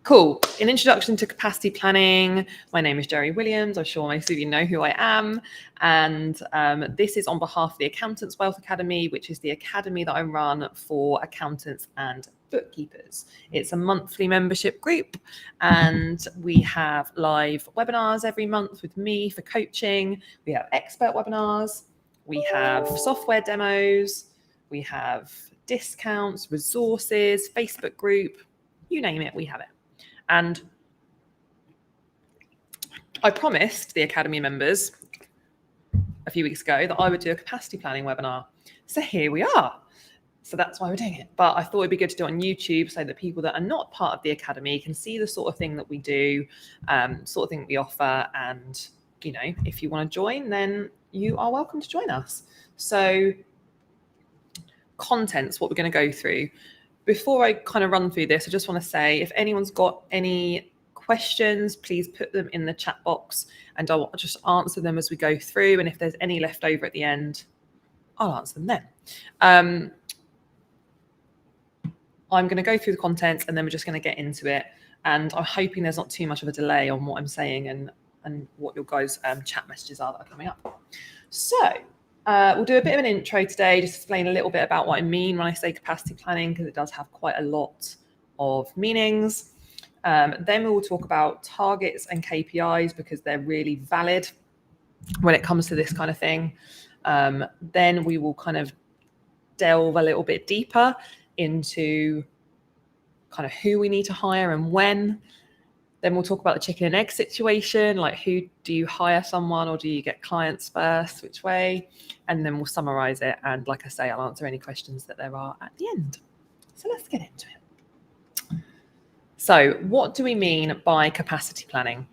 Cool. An introduction to capacity planning. My name is Jerry Williams. I'm sure most of you know who I am. And this is on behalf of the Accountants Wealth Academy, which is the academy that I run for accountants and bookkeepers. It's a monthly membership group, and we have live webinars every month with me for coaching. We have expert webinars. We have software demos. We have discounts, resources, Facebook group, you name it, we have it. And I promised the Academy members a few weeks ago that I would do a capacity planning webinar. So here we are. So that's why we're doing it. But I thought it'd be good to do it on YouTube so that people that are not part of the Academy can see the sort of thing that we do, sort of thing that we offer. And, you know, if you want to join, then you are welcome to join us. So content's what we're going to go through. Before I kind of run through this, I just want to say if anyone's got any questions, please put them in the chat box and I'll just answer them as we go through. And if there's any left over at the end, I'll answer them then. I'm going to go through the content and then we're just going to get into it. And I'm hoping there's not too much of a delay on what I'm saying and what your guys' chat messages are that are coming up. So we'll do a bit of an intro today, just explain a little bit about what I mean when I say capacity planning, because it does have quite a lot of meanings. Then we will talk about targets and KPIs because they're really valid when it comes to this kind of thing. Then we will kind of delve a little bit deeper into kind of who we need to hire and when. Then we'll talk about the chicken and egg situation, like who do you hire someone or do you get clients first, which way? And then we'll summarize it. And like I say, I'll answer any questions that there are at the end. So let's get into it. So what do we mean by capacity planning?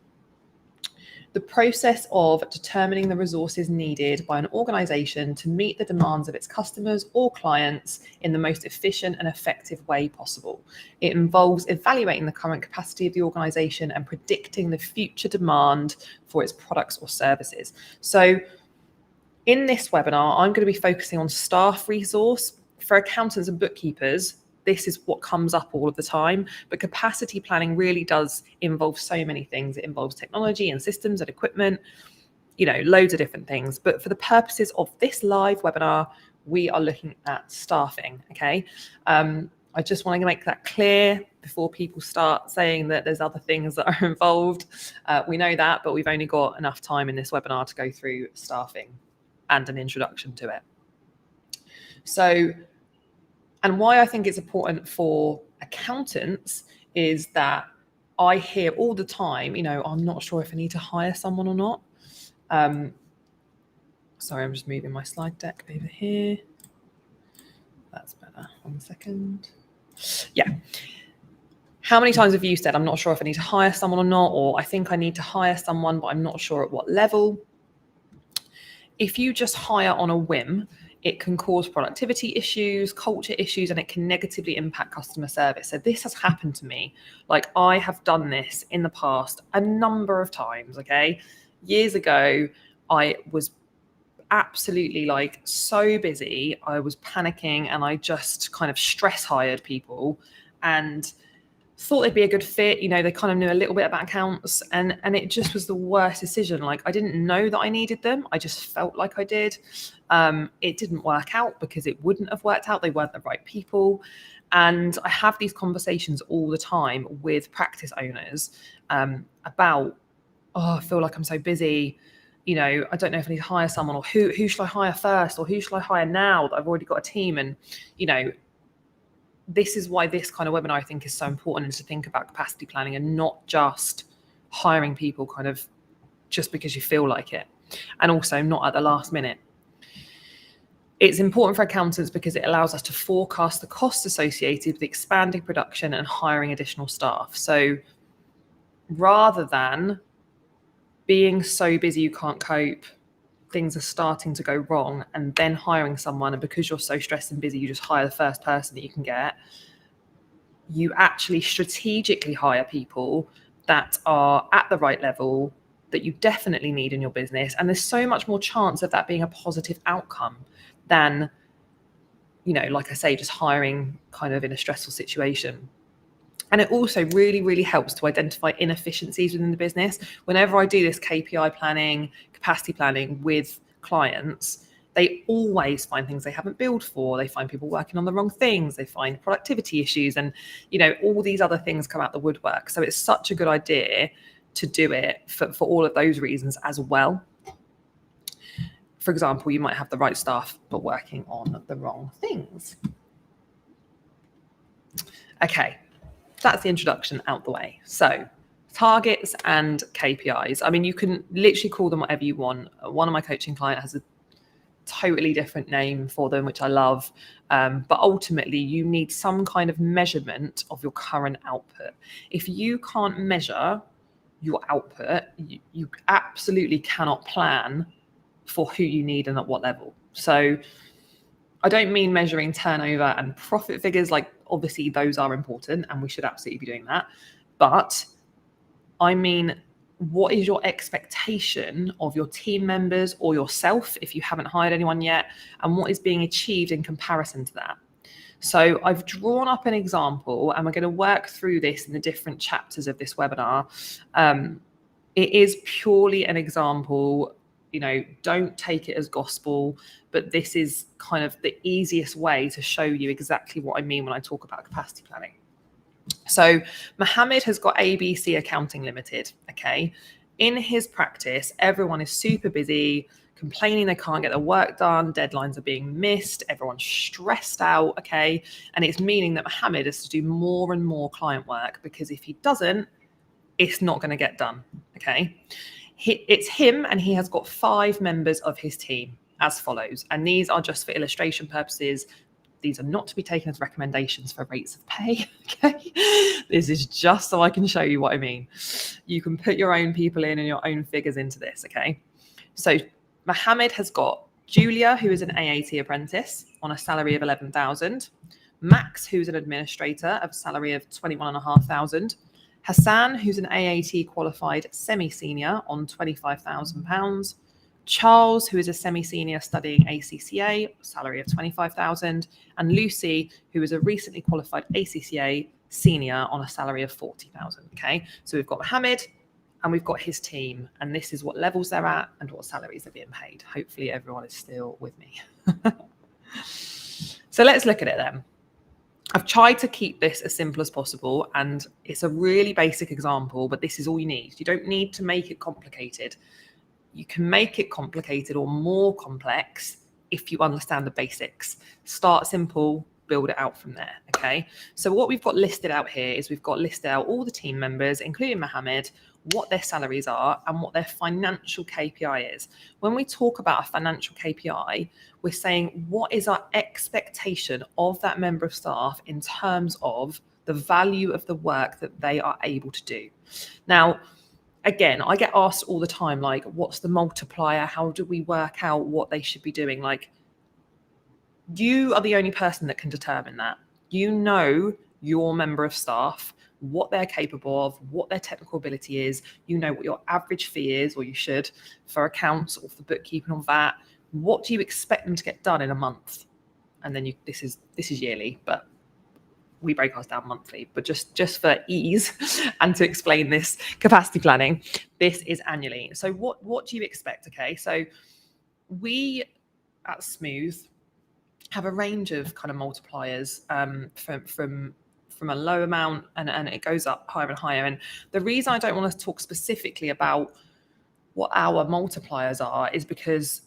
The process of determining the resources needed by an organization to meet the demands of its customers or clients in the most efficient and effective way possible. It involves evaluating the current capacity of the organization and predicting the future demand for its products or services. So in this webinar, I'm going to be focusing on staff resource. For accountants and bookkeepers, this is what comes up all of the time, but capacity planning really does involve so many things. It involves technology and systems and equipment, you know, loads of different things. But for the purposes of this live webinar, we are looking at staffing, okay? I just want to make that clear before people start saying that there's other things that are involved. We know that, but we've only got enough time in this webinar to go through staffing and an introduction to it. So, and why I think it's important for accountants is that I hear all the time, you know, I'm not sure if I need to hire someone or not. Sorry, I'm just moving my slide deck over here. That's better. 1 second. Yeah. How many times have you said, I'm not sure if I need to hire someone or not, or I think I need to hire someone, but I'm not sure at what level? If you just hire on a whim, it can cause productivity issues, culture issues, and it can negatively impact customer service. So this has happened to me. Like I have done this in the past a number of times, okay? Years ago, I was absolutely like so busy. I was panicking and I just kind of stress hired people and thought they'd be a good fit. You know, they kind of knew a little bit about accounts and it just was the worst decision. Like I didn't know that I needed them. I just felt like I did. It didn't work out because it wouldn't have worked out. They weren't the right people. And I have these conversations all the time with practice owners about, oh, I feel like I'm so busy. You know, I don't know if I need to hire someone or who should I hire first or who should I hire now that I've already got a team. And, you know, this is why this kind of webinar I think is so important, is to think about capacity planning and not just hiring people kind of just because you feel like it, and also not at the last minute. It's important for accountants because it allows us to forecast the costs associated with expanding production and hiring additional staff. So rather than being so busy you can't cope, things are starting to go wrong, and then hiring someone, and because you're so stressed and busy, you just hire the first person that you can get. You actually strategically hire people that are at the right level that you definitely need in your business. And there's so much more chance of that being a positive outcome than, you know, like I say, just hiring kind of in a stressful situation. And it also really, really helps to identify inefficiencies within the business. Whenever I do this KPI planning, capacity planning with clients, they always find things they haven't billed for. They find people working on the wrong things. They find productivity issues, and all these other things come out the woodwork. So it's such a good idea to do it for all of those reasons as well. For example, you might have the right staff, but working on the wrong things. Okay. That's the introduction out the way. So targets and KPIs. I mean, you can literally call them whatever you want. One of my coaching clients has a totally different name for them, which I love. But ultimately, you need some kind of measurement of your current output. If you can't measure your output, you absolutely cannot plan for who you need and at what level. So I don't mean measuring turnover and profit figures. Like, obviously those are important and we should absolutely be doing that. But I mean, what is your expectation of your team members or yourself if you haven't hired anyone yet? And what is being achieved in comparison to that? So I've drawn up an example and we're going to work through this in the different chapters of this webinar. It is purely an example. Don't take it as gospel, but this is kind of the easiest way to show you exactly what I mean when I talk about capacity planning. So Mohammed has got ABC Accounting Limited, okay? In his practice, everyone is super busy, complaining they can't get their work done, deadlines are being missed, everyone's stressed out, okay? And it's meaning that Mohammed has to do more and more client work, because if he doesn't, it's not going to get done, okay? It's him, and he has got 5 members of his team as follows. And these are just for illustration purposes. These are not to be taken as recommendations for rates of pay. Okay. This is just so I can show you what I mean. You can put your own people in and your own figures into this. Okay. So Mohammed has got Julia, who is an AAT apprentice on a salary of 11,000. Max, who's an administrator, of a salary of 21,500. Hassan, who's an AAT qualified semi-senior on £25,000. Charles, who is a semi-senior studying ACCA, salary of 25,000. And Lucy, who is a recently qualified ACCA senior on a salary of 40,000. Okay, so we've got Mohammed and we've got his team, and this is what levels they're at and what salaries they're being paid. Hopefully everyone is still with me. So let's look at it then. I've tried to keep this as simple as possible, and it's a really basic example, but this is all you need. You don't need to make it complicated. You can make it complicated or more complex if you understand the basics. Start simple, build it out from there, okay? So what we've got listed out here is we've got listed out all the team members, including Mohammed, what their salaries are and what their financial KPI is. When we talk about a financial KPI, we're saying what is our expectation of that member of staff in terms of the value of the work that they are able to do. Now, again, I get asked all the time, like, what's the multiplier? How do we work out what they should be doing? Like, you are the only person that can determine that. You know your member of staff, what they're capable of, what their technical ability is. You know what your average fee is, or you should, for accounts or for bookkeeping or that. What do you expect them to get done in a month? And then this is yearly, but we break ours down monthly. But just for ease and to explain this capacity planning, this is annually. So what do you expect? Okay, so we at Smooth have a range of kind of multipliers from a low amount and it goes up higher and higher. And the reason I don't want to talk specifically about what our multipliers are is because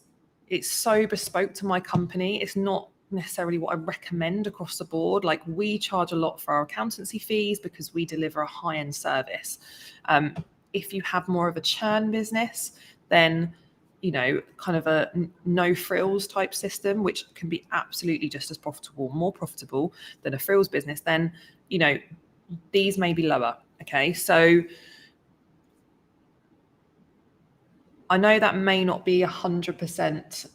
it's so bespoke to my company. It's not necessarily what I recommend across the board. Like, we charge a lot for our accountancy fees because we deliver a high-end service. If you have more of a churn business, then kind of a no frills type system, which can be absolutely just as profitable, more profitable than a frills business, then these may be lower. Okay, so I know that may not be 100%.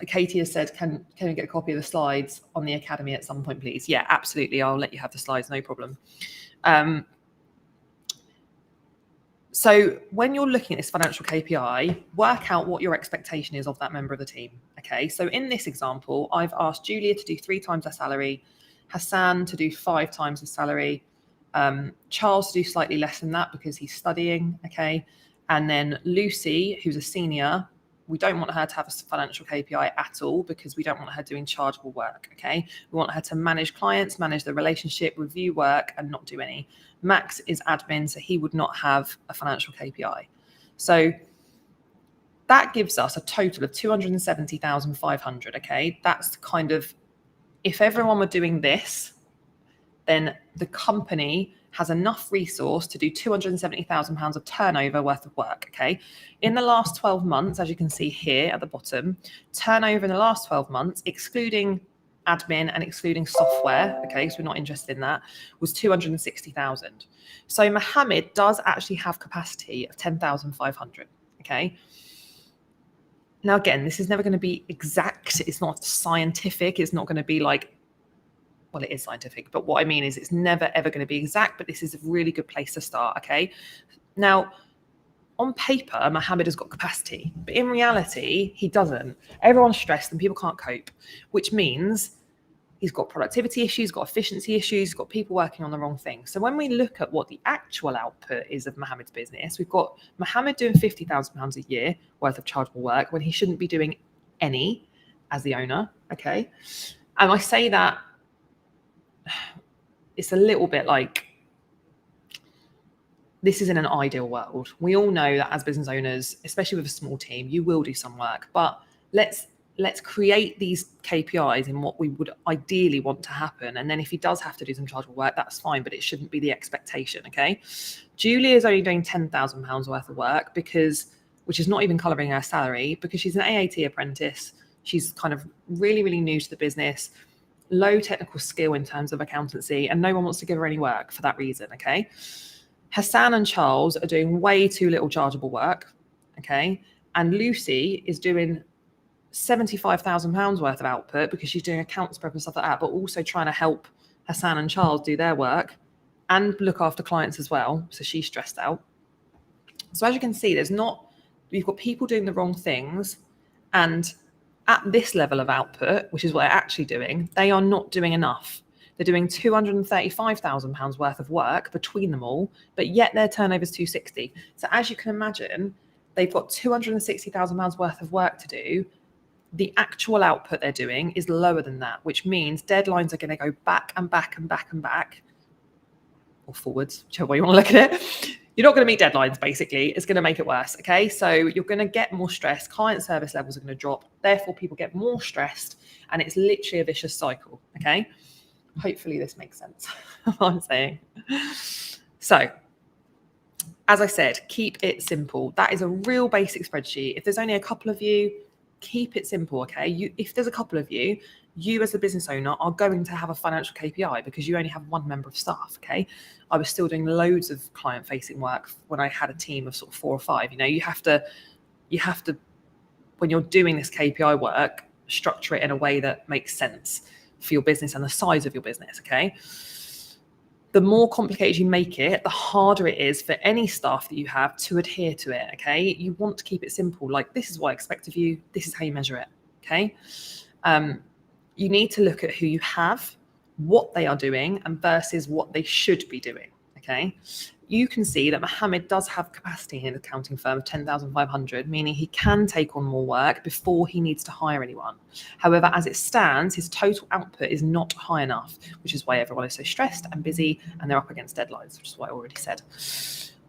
Katie has said, can we get a copy of the slides on the Academy at some point, please? Yeah, absolutely. I'll let you have the slides, no problem. So when you're looking at this financial KPI, work out what your expectation is of that member of the team. Okay, so in this example, I've asked Julia to do 3 times her salary, Hassan to do 5 times his salary, Charles to do slightly less than that because he's studying, okay? And then Lucy, who's a senior, we don't want her to have a financial KPI at all because we don't want her doing chargeable work, okay? We want her to manage clients, manage the relationship, review work, and not do any. Max is admin, so he would not have a financial KPI. So that gives us a total of 270,500, okay? That's kind of, if everyone were doing this, then the company has enough resource to do £270,000 of turnover worth of work, okay? In the last 12 months, as you can see here at the bottom, turnover in the last 12 months, excluding admin and excluding software, okay, so we're not interested in that, was 260,000. So Mohammed does actually have capacity of 10,500, okay? Now, again, this is never going to be exact. It's not scientific. It's not going to be like, well, it is scientific, but what I mean is it's never, ever going to be exact, but this is a really good place to start, okay? Now, on paper, Mohammed has got capacity, but in reality, he doesn't. Everyone's stressed and people can't cope, which means he's got productivity issues, got efficiency issues, got people working on the wrong thing. So when we look at what the actual output is of Mohammed's business, we've got Mohammed doing £50,000 a year worth of chargeable work when he shouldn't be doing any as the owner, okay? And I say that it's a little bit like, this is in an ideal world. We all know that as business owners, especially with a small team, you will do some work, but let's create these KPIs in what we would ideally want to happen. And then if he does have to do some chargeable work, that's fine, but it shouldn't be the expectation, okay? Julie is only doing £10,000 worth of work which is not even colouring her salary, because she's an AAT apprentice. She's kind of really, really new to the business, low technical skill in terms of accountancy, and no one wants to give her any work for that reason, okay? Hassan and Charles are doing way too little chargeable work, okay? And Lucy is doing £75,000 worth of output because she's doing accounts prep and stuff like that, but also trying to help Hassan and Charles do their work and look after clients as well. So she's stressed out. So as you can see, you've got people doing the wrong things, and at this level of output, which is what they're actually doing, they are not doing enough. They're doing £235,000 worth of work between them all, but yet their turnover is 260. So as you can imagine, they've got £260,000 worth of work to do. The actual output they're doing is lower than that, which means deadlines are going to go back and back and back and back, or forwards, whichever way you want to look at it. You're not going to meet deadlines, basically. It's going to make it worse, okay? So you're going to get more stress. Client service levels are going to drop. Therefore, people get more stressed, and it's literally a vicious cycle, okay? Hopefully this makes sense, what I'm saying. So, as I said, keep it simple. That is a real basic spreadsheet. If there's only a couple of you, keep it simple, okay? If there's a couple of you, you as the business owner are going to have a financial KPI because you only have one member of staff, okay? I was still doing loads of client-facing work when I had a team of sort of 4 or 5. You know, you have to, when you're doing this KPI work, structure it in a way that makes sense for your business and the size of your business, okay? The more complicated you make it, the harder it is for any staff that you have to adhere to it, okay? You want to keep it simple. Like, this is what I expect of you. This is how you measure it, okay? You need to look at who you have, what they are doing, and versus what they should be doing, okay? You can see that Mohammed does have capacity in an accounting firm of 10,500, meaning he can take on more work before he needs to hire anyone. However, as it stands, his total output is not high enough, which is why everyone is so stressed and busy and they're up against deadlines, which is what I already said.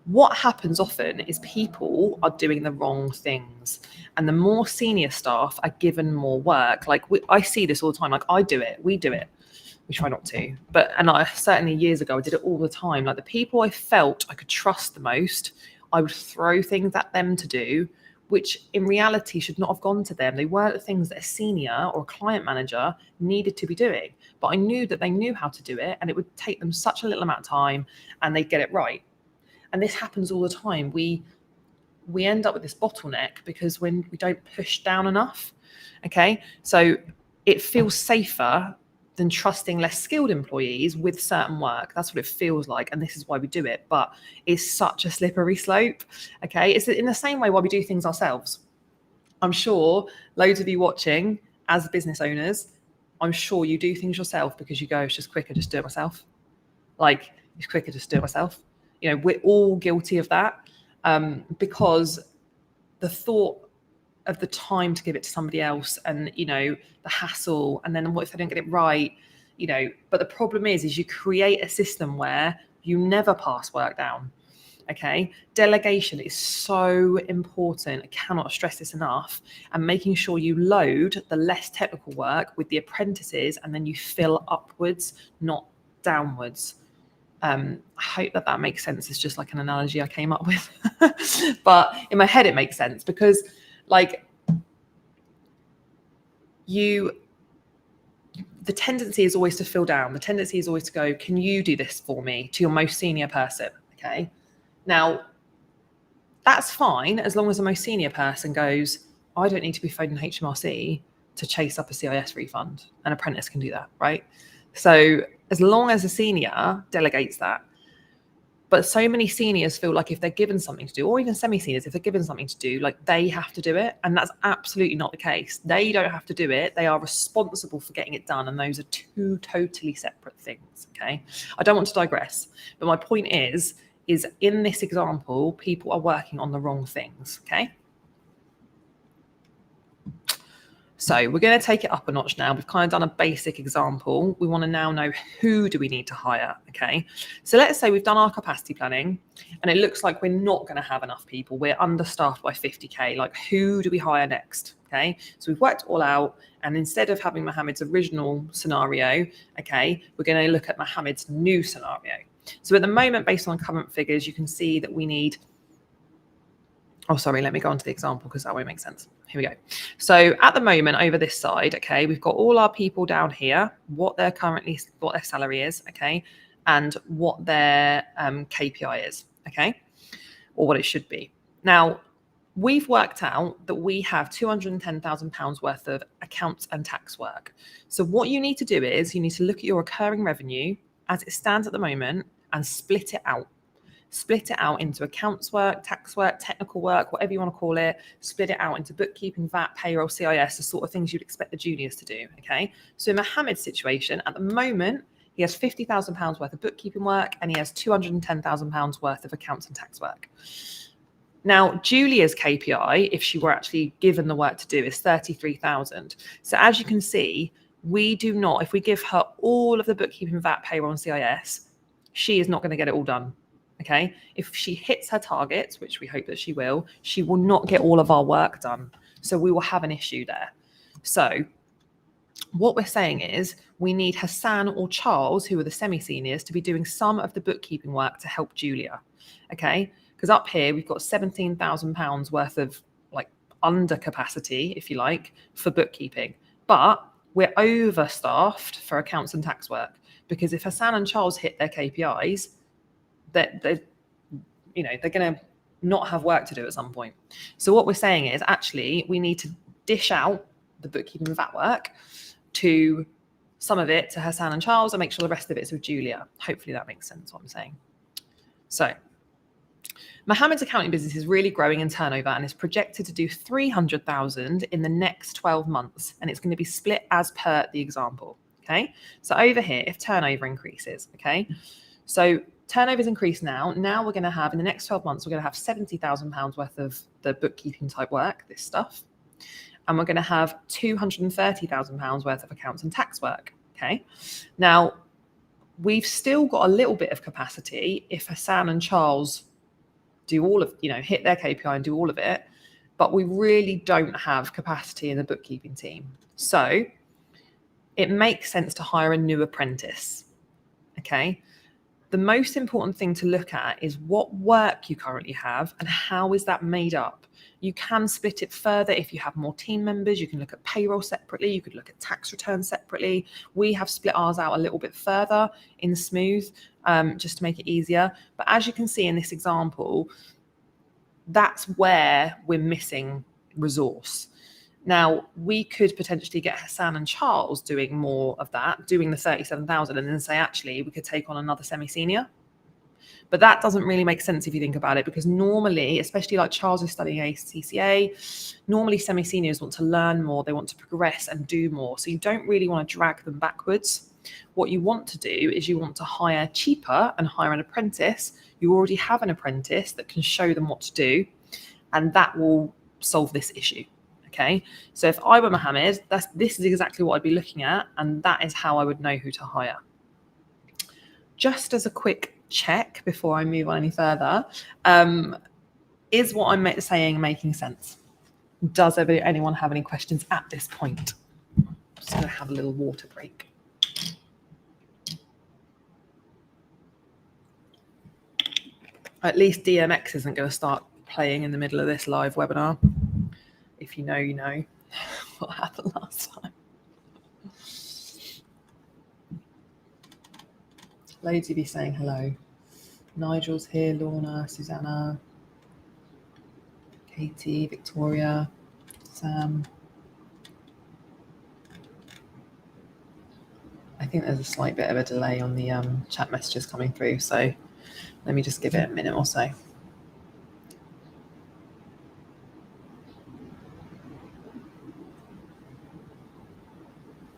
What happens often is people are doing the wrong things, and the more senior staff are given more work. Like, I see this all the time. Like, I do it, we do it. We try not to, and I certainly years ago, I did it all the time. Like, the people I felt I could trust the most, I would throw things at them to do, which in reality should not have gone to them. They weren't the things that a senior or a client manager needed to be doing, but I knew that they knew how to do it, and it would take them such a little amount of time and they'd get it right. And this happens all the time. We end up with this bottleneck because when we don't push down enough, okay? So it feels safer than trusting less skilled employees with certain work. That's what it feels like, and this is why we do it. But it's such a slippery slope, okay? It's in the same way why we do things ourselves. I'm sure loads of you watching as business owners, I'm sure you do things yourself because you go, it's just quicker, just do it myself. Like, it's quicker just to do it myself. You know, we're all guilty of that, because the thought of the time to give it to somebody else, and, you know, the hassle, and then what if I don't get it right, you know. But the problem is you create a system where you never pass work down. Okay, delegation is so important. I cannot stress this enough. And making sure you load the less technical work with the apprentices, and then you fill upwards, not downwards. I hope that makes sense. It's just like an analogy I came up with, but in my head it makes sense, because like the tendency is always to fill down. The tendency is always to go, can you do this for me, to your most senior person? Okay. Now, that's fine as long as the most senior person goes, I don't need to be phoning HMRC to chase up a CIS refund. An apprentice can do that, right? So as long as a senior delegates that. But so many seniors feel like if they're given something to do, or even semi-seniors, if they're given something to do, like they have to do it. And that's absolutely not the case. They don't have to do it. They are responsible for getting it done. And those are two totally separate things, okay? I don't want to digress, but my point is in this example, people are working on the wrong things, okay? So we're going to take it up a notch now. We've kind of done a basic example. We want to now know, who do we need to hire, okay? So let's say we've done our capacity planning and it looks like we're not going to have enough people. We're understaffed by 50K. Like, who do we hire next, okay? So we've worked it all out. And instead of having Mohammed's original scenario, okay, we're going to look at Mohammed's new scenario. So at the moment, based on current figures, you can see that we need, oh, sorry, let me go on to the example because that won't make sense. Here we go. So at the moment over this side, okay, we've got all our people down here, what their salary is, okay, and what their KPI is, okay, or what it should be. Now, we've worked out that we have £210,000 worth of accounts and tax work. So what you need to do is you need to look at your recurring revenue as it stands at the moment and split it out. Split it out into accounts work, tax work, technical work, whatever you want to call it. Split it out into bookkeeping, VAT, payroll, CIS, the sort of things you'd expect the juniors to do, okay? So in Mohammed's situation, at the moment, he has £50,000 worth of bookkeeping work and he has £210,000 worth of accounts and tax work. Now, Julia's KPI, if she were actually given the work to do, is 33,000. So as you can see, we do not, if we give her all of the bookkeeping, VAT, payroll, and CIS, she is not going to get it all done. Okay, if she hits her targets, which we hope that she will not get all of our work done. So we will have an issue there. So what we're saying is we need Hassan or Charles, who are the semi-seniors, to be doing some of the bookkeeping work to help Julia. Okay, because up here we've got £17,000 worth of like under capacity, if you like, for bookkeeping. But we're overstaffed for accounts and tax work, because if Hassan and Charles hit their KPIs, that they're going to not have work to do at some point. So what we're saying is actually we need to dish out the bookkeeping and VAT work, to some of it to Hassan and Charles, and make sure the rest of it is with Julia. Hopefully that makes sense what I'm saying. So Mohammed's accounting business is really growing in turnover and is projected to do 300,000 in the next 12 months. And it's going to be split as per the example. Okay. So over here, if turnover increases, okay. So turnover's increased now. Now we're going to have, in the next 12 months, we're going to have £70,000 worth of the bookkeeping type work, this stuff. And we're going to have £230,000 worth of accounts and tax work. Okay. Now, we've still got a little bit of capacity if Hassan and Charles do all of, hit their KPI and do all of it, but we really don't have capacity in the bookkeeping team. So it makes sense to hire a new apprentice. Okay. The most important thing to look at is what work you currently have and how is that made up. You can split it further if you have more team members. You can look at payroll separately. You could look at tax returns separately. We have split ours out a little bit further in Smooth, just to make it easier. But as you can see in this example, that's where we're missing resource. Now, we could potentially get Hassan and Charles doing more of that, doing the 37,000, and then say, actually, we could take on another semi-senior. But that doesn't really make sense if you think about it, because normally, especially like Charles is studying ACCA, normally semi-seniors want to learn more, they want to progress and do more. So you don't really want to drag them backwards. What you want to do is you want to hire cheaper and hire an apprentice. You already have an apprentice that can show them what to do, and that will solve this issue. Okay, so if I were Mohammed, this is exactly what I'd be looking at, and that is how I would know who to hire. Just as a quick check before I move on any further, is what I'm saying making sense? Does anyone have any questions at this point? I'm just going to have a little water break. At least DMX isn't going to start playing in the middle of this live webinar. If you know, you know what happened last time. Loads of you saying hello. Nigel's here, Lorna, Susanna, Katie, Victoria, Sam. I think there's a slight bit of a delay on the chat messages coming through, so let me just give it a minute or so.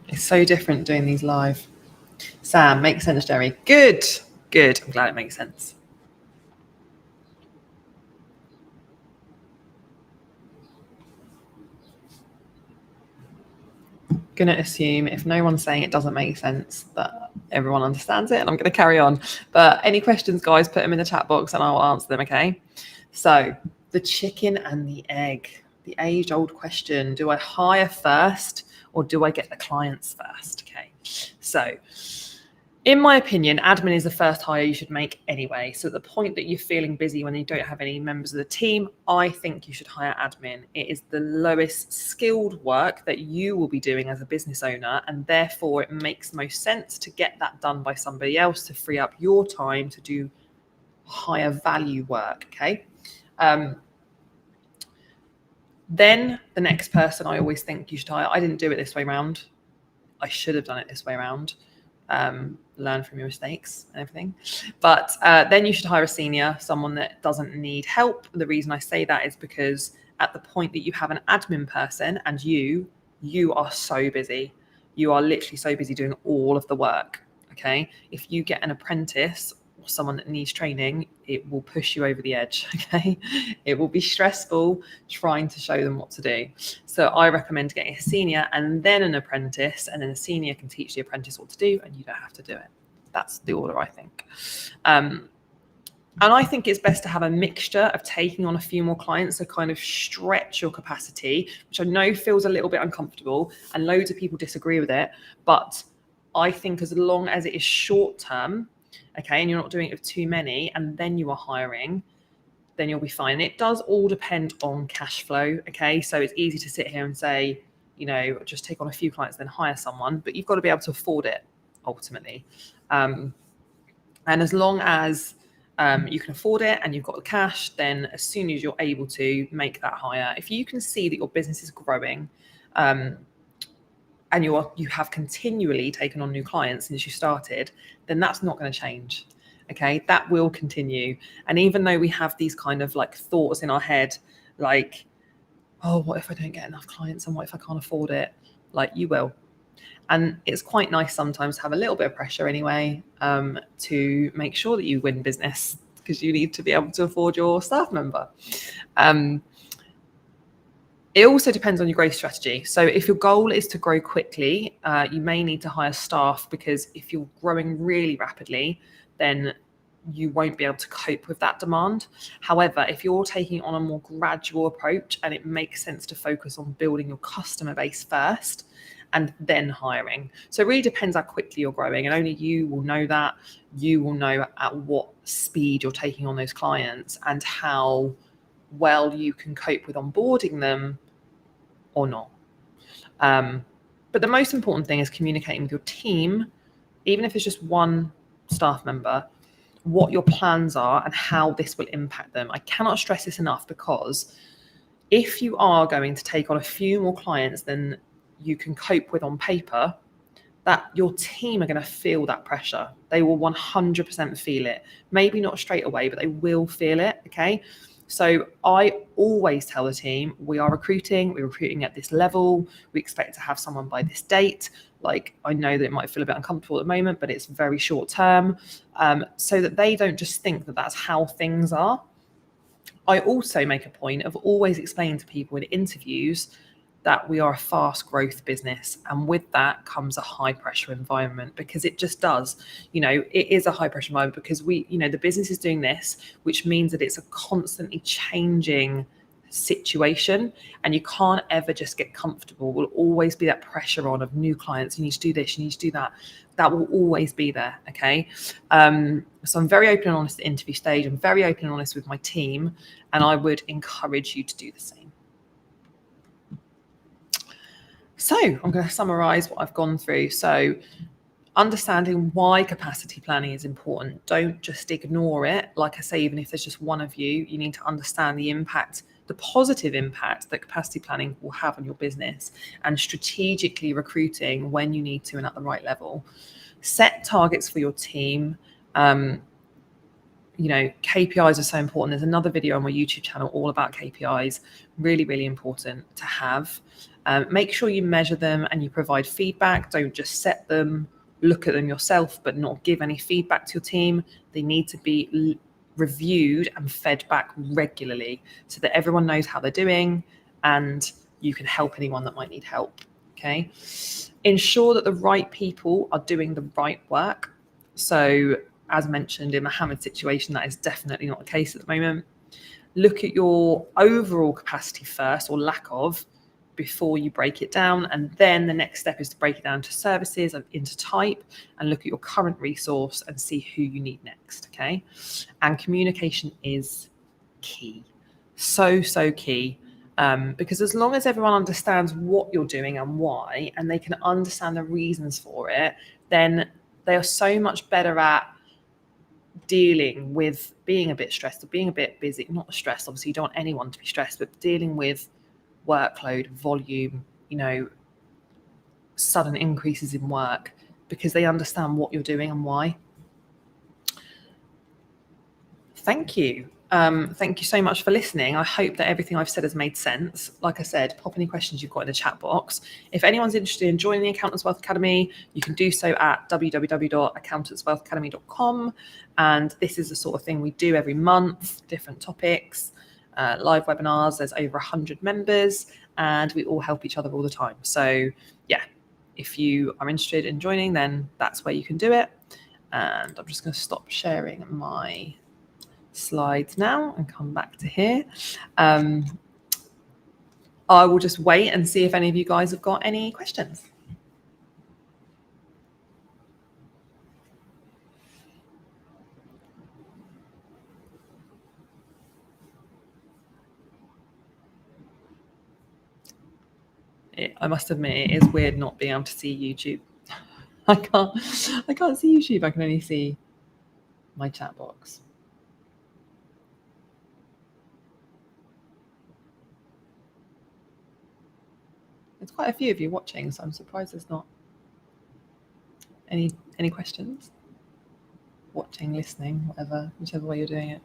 It's so different doing these live. Sam, makes sense, Jerry. Good, good. I'm glad it makes sense. Going to assume if no one's saying it doesn't make sense that everyone understands it, and I'm going to carry on. But any questions, guys, put them in the chat box and I'll answer them, okay? So the chicken and the egg, the age-old question, do I hire first or do I get the clients first? Okay, so in my opinion, admin is the first hire you should make anyway. So at the point that you're feeling busy when you don't have any members of the team, I think you should hire admin. It is the lowest skilled work that you will be doing as a business owner, and therefore it makes most sense to get that done by somebody else to free up your time to do higher value work, okay? Then the next person I always think you should hire, I didn't do it this way around. I should have done it this way around. Learn from your mistakes and everything. But then you should hire a senior, someone that doesn't need help. The reason I say that is because at the point that you have an admin person and you are so busy. You are literally so busy doing all of the work, okay? If you get an apprentice or someone that needs training, it will push you over the edge, okay? It will be stressful trying to show them what to do. So I recommend getting a senior and then an apprentice, and then the senior can teach the apprentice what to do and you don't have to do it. That's the order, I think. And I think it's best to have a mixture of taking on a few more clients to kind of stretch your capacity, which I know feels a little bit uncomfortable and loads of people disagree with it. But I think as long as it is short term, okay, and you're not doing it with too many, and then you are hiring, then you'll be fine. It does all depend on cash flow, okay? So it's easy to sit here and say, you know, just take on a few clients, then hire someone, but you've got to be able to afford it ultimately. And as long as you can afford it and you've got the cash, then as soon as you're able to make that hire, if you can see that your business is growing, and you have continually taken on new clients since you started, then that's not going to change. Okay, that will continue. And even though we have these kind of like thoughts in our head, like, oh, what if I don't get enough clients, and what if I can't afford it? Like, you will. And it's quite nice sometimes to have a little bit of pressure anyway, to make sure that you win business, because you need to be able to afford your staff member. It also depends on your growth strategy. So if your goal is to grow quickly, you may need to hire staff, because if you're growing really rapidly, then you won't be able to cope with that demand. However, if you're taking on a more gradual approach and it makes sense to focus on building your customer base first and then hiring. So it really depends how quickly you're growing, and only you will know that. You will know at what speed you're taking on those clients and how well you can cope with onboarding them or not. But the most important thing is communicating with your team, even if it's just one staff member, what your plans are and how this will impact them. I cannot stress this enough, because if you are going to take on a few more clients than you can cope with on paper, that your team are going to feel that pressure. They will 100% feel it. Maybe not straight away, but they will feel it, okay? So I always tell the team, we're recruiting at this level. We expect to have someone by this date. like, I know that it might feel a bit uncomfortable at the moment, but it's very short term, so that they don't just think that that's how things are. I also make a point of always explaining to people in interviews that we are a fast growth business, and with that comes a high pressure environment, because it just does. It is a high pressure environment because the business is doing this, which means that it's a constantly changing situation, and you can't ever just get comfortable. Will always be that pressure on of new clients. You need to do this, you need to do that. That will always be there. Okay. So I'm very open and honest at the interview stage. I'm very open and honest with my team, and I would encourage you to do the same. So I'm going to summarize what I've gone through. So understanding why capacity planning is important. Don't just ignore it. Like I say, even if there's just one of you, you need to understand the impact, the positive impact that capacity planning will have on your business, and strategically recruiting when you need to and at the right level. Set targets for your team. KPIs are so important. There's another video on my YouTube channel all about KPIs. Really, really important to have. Make sure you measure them and you provide feedback. Don't just set them, look at them yourself, but not give any feedback to your team. They need to be reviewed and fed back regularly so that everyone knows how they're doing and you can help anyone that might need help. Okay. Ensure that the right people are doing the right work. So, as mentioned in Mohammed's situation, that is definitely not the case at the moment. Look at your overall capacity first, or lack of, before you break it down. And then the next step is to break it down to services and into type, and look at your current resource and see who you need next. Okay. And communication is key. So key. Because as long as everyone understands what you're doing and why, and they can understand the reasons for it, then they are so much better at dealing with being a bit stressed or being a bit busy. Not stressed, obviously you don't want anyone to be stressed, but dealing with workload, volume, sudden increases in work, because they understand what you're doing and why. Thank you. Thank you so much for listening. I hope that everything I've said has made sense. Like I said, pop any questions you've got in the chat box. If anyone's interested in joining the Accountants Wealth Academy, you can do so at www.accountantswealthacademy.com. And this is the sort of thing we do every month, different topics, live webinars. There's over 100 members, and we all help each other all the time. So yeah, if you are interested in joining, then that's where you can do it. And I'm just going to stop sharing my slides now and come back to here. I will just wait and see if any of you guys have got any questions. I must admit, it is weird not being able to see YouTube. I can't see YouTube. I can only see my chat box. There's quite a few of you watching, so I'm surprised there's not any questions. Watching, listening, whatever, whichever way you're doing it.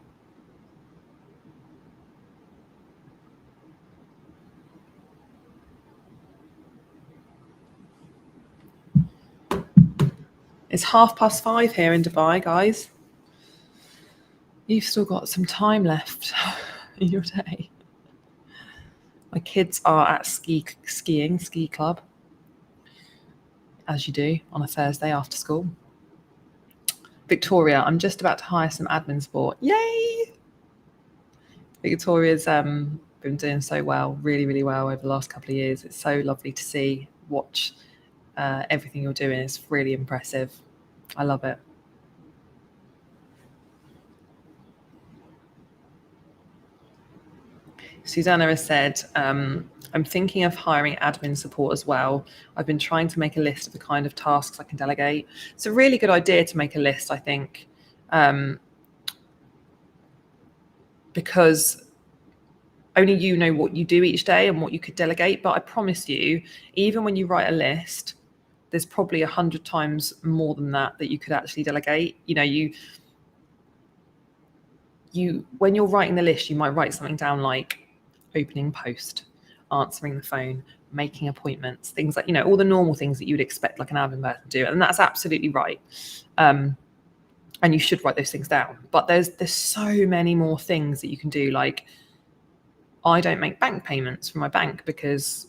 It's 5:30 here in Dubai, guys. You've still got some time left in your day. My kids are at ski club, as you do on a Thursday after school. Victoria, I'm just about to hire some admin support. Yay! Victoria's been doing so well, really, really well over the last couple of years. It's so lovely to watch everything you're doing. It's really impressive. I love it. Susanna has said, I'm thinking of hiring admin support as well. I've been trying to make a list of the kind of tasks I can delegate. It's a really good idea to make a list, I think, because only you know what you do each day and what you could delegate. But I promise you, even when you write a list, there's probably 100 times more than that you could actually delegate. When you're writing the list, you might write something down like opening post, answering the phone, making appointments, things like, all the normal things that you would expect like an admin person to do. And that's absolutely right. And you should write those things down. But there's so many more things that you can do. Like, I don't make bank payments from my bank because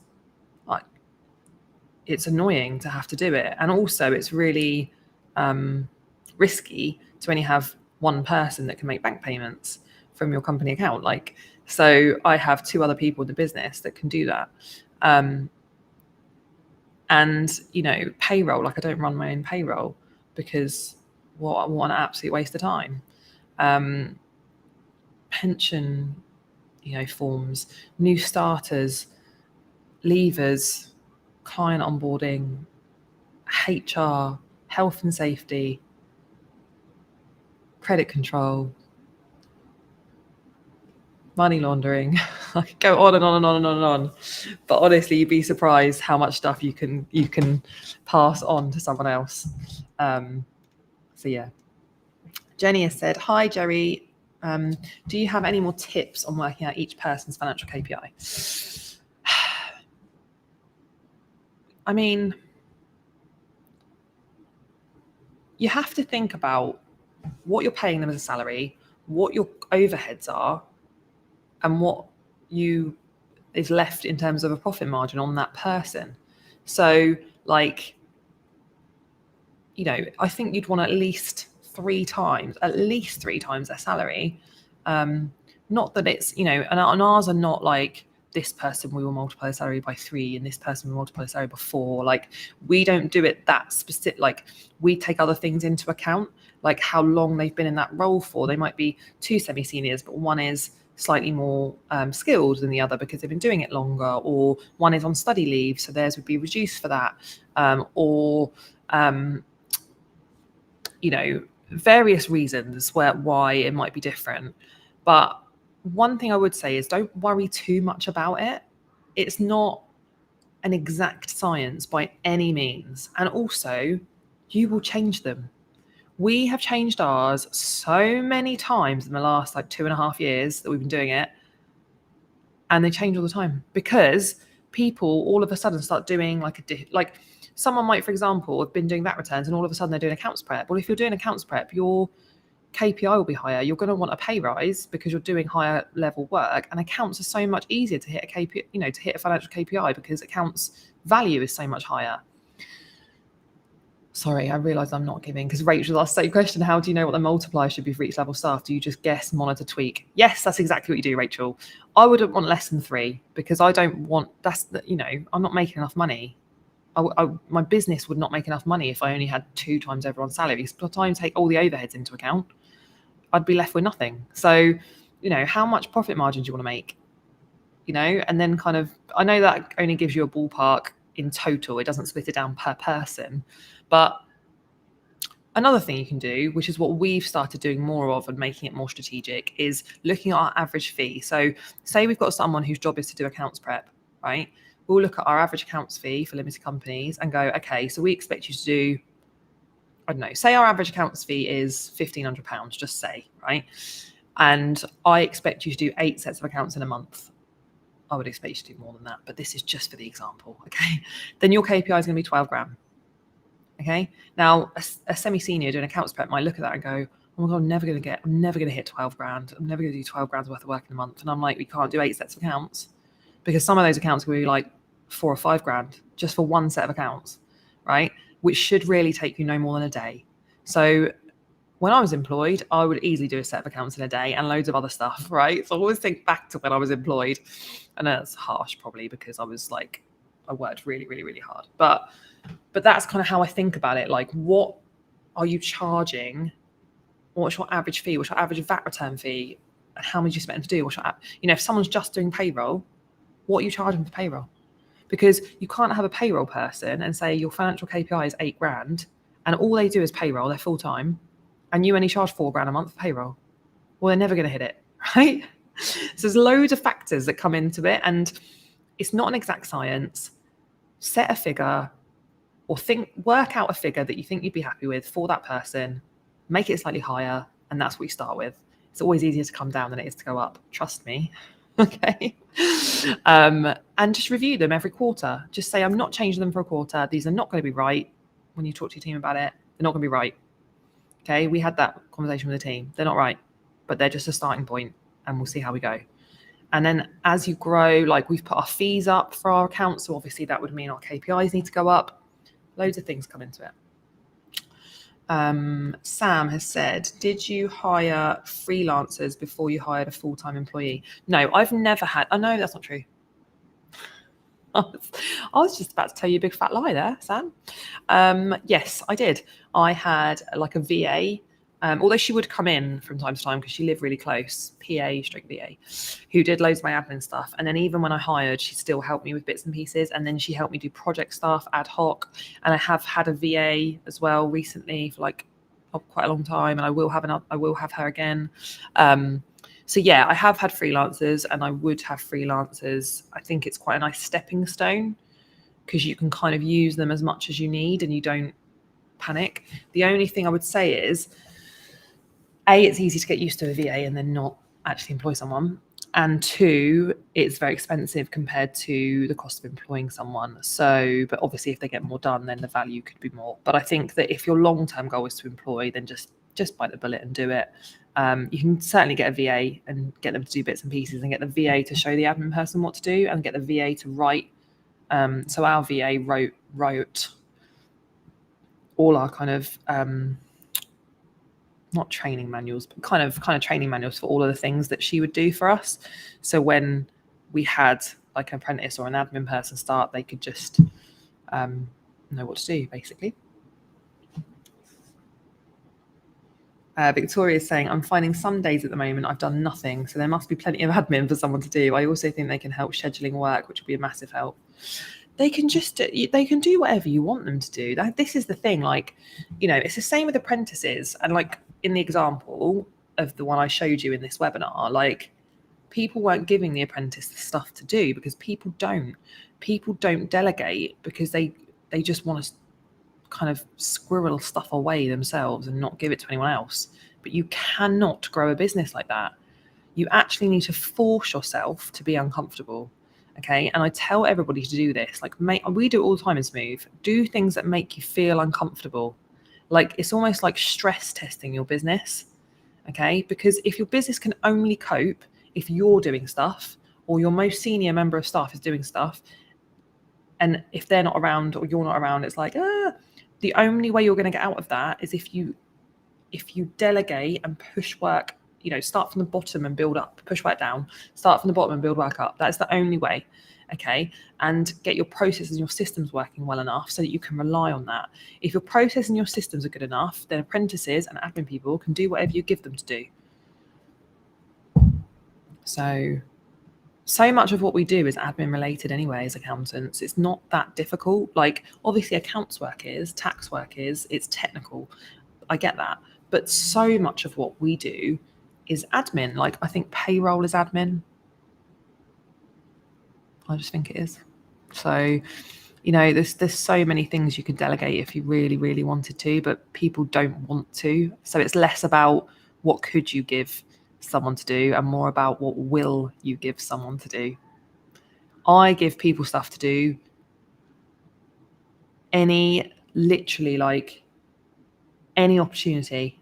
it's annoying to have to do it. And also it's really risky to only have one person that can make bank payments from your company account. Like, so I have 2 other people in the business that can do that. And, payroll, like I don't run my own payroll because what an absolute waste of time. Pension, forms, new starters, leavers, client onboarding, HR, health and safety, credit control, money laundering. I could go on and on and on and on and on. But honestly, you'd be surprised how much stuff you can pass on to someone else. So yeah. Jenny has said, "Hi Jerry, do you have any more tips on working out each person's financial KPI?" I mean, you have to think about what you're paying them as a salary, what your overheads are, and what is left in terms of a profit margin on that person. So like, I think you'd want at least 3 times their salary. Not that it's, and ours are not like, this person we will multiply the salary by 3 and this person we multiply the salary by 4. Like, we don't do it that specific. Like, we take other things into account, like how long they've been in that role for. They might be 2 semi-seniors, but one is slightly more skilled than the other because they've been doing it longer, or one is on study leave, so theirs would be reduced for that, various reasons why it might be different. But one thing I would say is don't worry too much about it. It's not an exact science by any means. And also, you will change them. We have changed ours so many times in the last 2.5 years that we've been doing it. And they change all the time because people all of a sudden start doing someone might, for example, have been doing VAT returns and all of a sudden they're doing accounts prep. Well, if you're doing accounts prep, your KPI will be higher. You're going to want a pay rise because you're doing higher level work, and accounts are so much easier to hit a KPI, to hit a financial KPI because accounts value is so much higher. Sorry, I realise I'm not giving, because Rachel asked the same question. How do you know what the multiplier should be for each level staff? Do you just guess, monitor, tweak? Yes, that's exactly what you do, Rachel. I wouldn't want less than 3 because I don't want, I'm not making enough money. My business would not make enough money if I only had 2 times everyone's salary. So by the time I take all the overheads into account, I'd be left with nothing. So, how much profit margin do you want to make? And then I know that only gives you a ballpark in total. It doesn't split it down per person. But another thing you can do, which is what we've started doing more of and making it more strategic, is looking at our average fee. So say we've got someone whose job is to do accounts prep, right? We'll look at our average accounts fee for limited companies and go, okay, so we expect you to do, I don't know, say our average accounts fee is £1,500, just say, right? And I expect you to do 8 sets of accounts in a month. I would expect you to do more than that, but this is just for the example, okay? Then your KPI is going to be 12 grand. Okay. Now a semi-senior doing accounts prep might look at that and go, oh my God, I'm never going to hit 12 grand. I'm never going to do 12 grand's worth of work in a month. And I'm like, we can't do 8 sets of accounts because some of those accounts will be like 4 or 5 grand just for one set of accounts, right? Which should really take you no more than a day. So when I was employed, I would easily do a set of accounts in a day and loads of other stuff, right? So I always think back to when I was employed, and that's harsh probably because I worked really, really, really hard. But that's kind of how I think about it. Like, what are you charging? What's your average fee? What's your average VAT return fee? And how much you spend to do? If someone's just doing payroll, what are you charging for payroll? Because you can't have a payroll person and say your financial KPI is 8 grand and all they do is payroll, they're full time, and you only charge 4 grand a month for payroll. Well, they're never going to hit it, right? So there's loads of factors that come into it, and it's not an exact science. Set a figure, or work out a figure that you think you'd be happy with for that person, make it slightly higher, and that's what you start with. It's always easier to come down than it is to go up. Trust me. Okay. And just review them every quarter. Just say, I'm not changing them for a quarter. These are not going to be right. When you talk to your team about it, they're not going to be right. Okay. We had that conversation with the team. They're not right, but they're just a starting point, and we'll see how we go. And then as you grow, like we've put our fees up for our accounts. So obviously that would mean our KPIs need to go up. Loads of things come into it. Sam has said, did you hire freelancers before you hired a full-time employee? No, I've never had. Oh, no, that's not true. I was just about to tell you a big fat lie there, Sam. Yes, I did. I had like a VA, although she would come in from time to time because she lived really close, PA/VA, who did loads of my admin stuff. And then even when I hired, she still helped me with bits and pieces. And then she helped me do project stuff ad hoc. And I have had a VA as well recently for like quite a long time, and I will have her again. So yeah, I have had freelancers, and I would have freelancers. I think it's quite a nice stepping stone because you can kind of use them as much as you need and you don't panic. The only thing I would say is, A, it's easy to get used to a VA and then not actually employ someone. And 2, it's very expensive compared to the cost of employing someone. So, but obviously if they get more done, then the value could be more. But I think that if your long-term goal is to employ, then just bite the bullet and do it. You can certainly get a VA and get them to do bits and pieces, and get the VA to show the admin person what to do, and get the VA to write. So our VA wrote all our kind of not training manuals, but kind of training manuals for all of the things that she would do for us. So when we had like an apprentice or an admin person start, they could just know what to do, basically. Victoria is saying, I'm finding some days at the moment I've done nothing, so there must be plenty of admin for someone to do. I also think they can help scheduling work, which would be a massive help. They can do whatever you want them to do. This is the thing, like, it's the same with apprentices. And like in the example of the one I showed you in this webinar, like people weren't giving the apprentice the stuff to do because people don't delegate because they just want to kind of squirrel stuff away themselves and not give it to anyone else. But you cannot grow a business like that. You actually need to force yourself to be uncomfortable. Okay. And I tell everybody to do this. Like, we do it all the time in Smooth. Do things that make you feel uncomfortable. Like, it's almost like stress testing your business. Okay. Because if your business can only cope if you're doing stuff, or your most senior member of staff is doing stuff, and if they're not around or you're not around, it's like, the only way you're going to get out of that is if you delegate and push work, start from the bottom and build up, push work down, start from the bottom and build work up. That's the only way. Okay. And get your processes and your systems working well enough so that you can rely on that. If your process and your systems are good enough, then apprentices and admin people can do whatever you give them to do. So much of what we do is admin related anyway as accountants. It's not that difficult. Like, obviously accounts work is, tax work is, it's technical. I get that. But so much of what we do is admin. Like, I think payroll is admin. I just think it is. So, there's so many things you could delegate if you really, really wanted to, but people don't want to. So it's less about what could you give someone to do and more about what will you give someone to do. I give people stuff to do literally like any opportunity,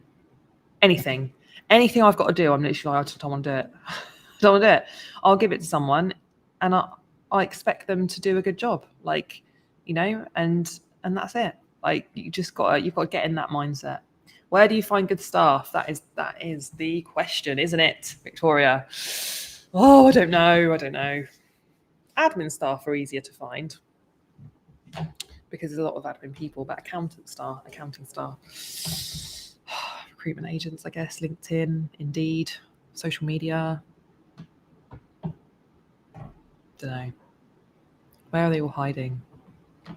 anything I've got to do. I'm literally like, I don't want to do it. I don't want to do it. I'll give it to someone and I expect them to do a good job, like, and that's it. Like, you've got to get in that mindset. Where do you find good staff? That is the question, isn't it, Victoria? Oh, I don't know. Admin staff are easier to find because there's a lot of admin people, but accounting staff, recruitment agents, I guess, LinkedIn, Indeed, social media. Don't know. Where are they all hiding?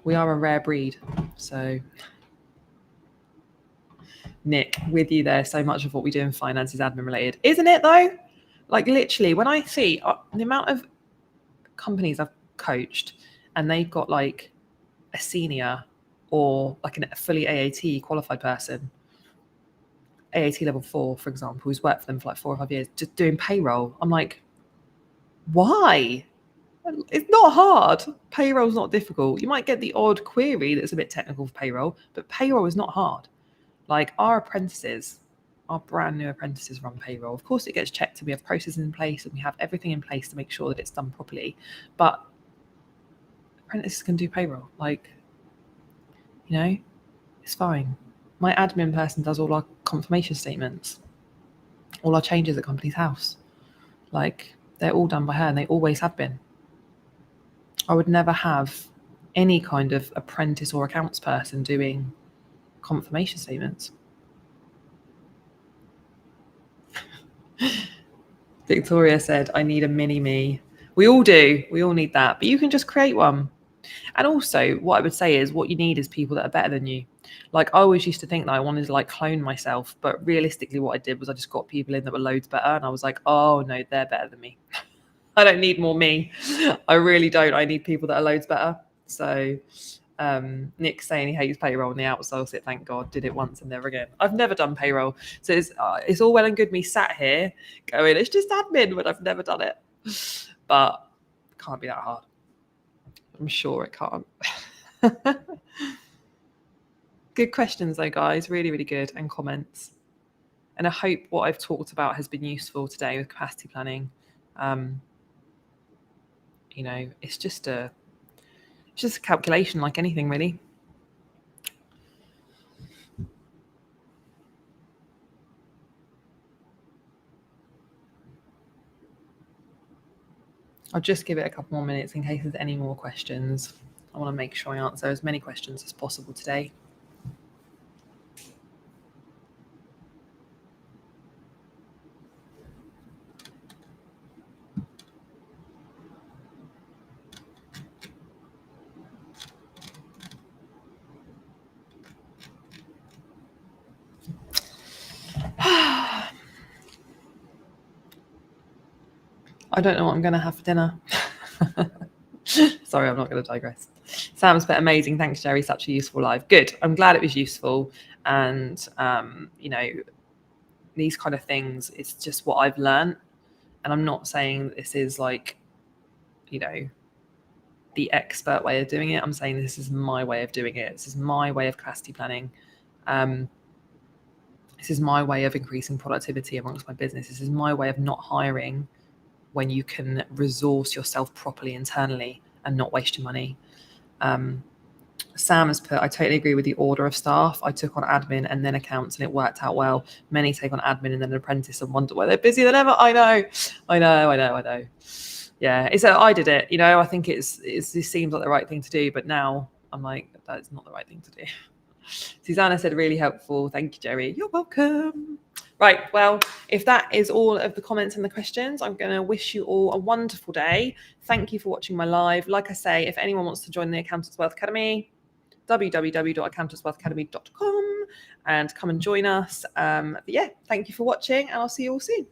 We are a rare breed. So, Nick, with you there. So much of what we do in finance is admin related, isn't it though? Like, literally, when I see the amount of companies I've coached and they've got like a senior or like a fully AAT qualified person, AAT level 4, for example, who's worked for them for like 4 or 5 years, just doing payroll. I'm like, Why? It's not hard. Payroll's not difficult. You might get the odd query that's a bit technical for payroll, but payroll is not hard. Like our apprentices, our brand new apprentices run payroll. Of course, it gets checked and we have processes in place and we have everything in place to make sure that it's done properly. But apprentices can do payroll. Like, you know, it's fine. My admin person does all our confirmation statements, all our changes at company's house. Like, they're all done by her and they always have been. I would never have any kind of apprentice or accounts person doing confirmation statements. Victoria said, I need a mini me. We all do. We all need that. But you can just create one. And also, what I would say is what you need is people that are better than you. Like, I always used to think that I wanted to like clone myself. But realistically, what I did was I just got people in that were loads better. And I was like, oh, no, they're better than me. I don't need more me. I really don't. I need people that are loads better. So Nick's saying he hates payroll and the outsource it. Thank God, did it once and never again. I've never done payroll. So it's all well and good me sat here going, it's just admin when I've never done it. But it can't be that hard. I'm sure it can't. Good questions though, guys. Really, really good. And comments. And I hope what I've talked about has been useful today with capacity planning. You know, it's just a calculation like anything, really. I'll just give it a couple more minutes in case there's any more questions. I want to make sure I answer as many questions as possible today. I don't know what I'm going to have for dinner. Sorry, I'm not going to digress. Sam's been amazing. Thanks, Jerry. Such a useful live. Good. I'm glad it was useful. And, you know, these kind of things, it's just what I've learned. And I'm not saying this is like, you know, the expert way of doing it. I'm saying this is my way of doing it. This is my way of capacity planning. This is my way of increasing productivity amongst my business. This is my way of not hiring when you can resource yourself properly internally and not waste your money. Sam has put, I totally agree with the order of staff. I took on admin and then accounts and it worked out well. Many take on admin and then an apprentice and wonder why they're busier than ever. I know. Yeah, I did it. You know, I think it seems like the right thing to do, but now I'm like, that's not the right thing to do. Susanna said, really helpful. Thank you, Jerry. You're welcome. Right, well, if that is all of the comments and the questions, I'm going to wish you all a wonderful day. Thank you for watching my live. Like I say, if anyone wants to join the Accountants Wealth Academy, www.accountantswealthacademy.com, and come and join us. But yeah, thank you for watching, and I'll see you all soon.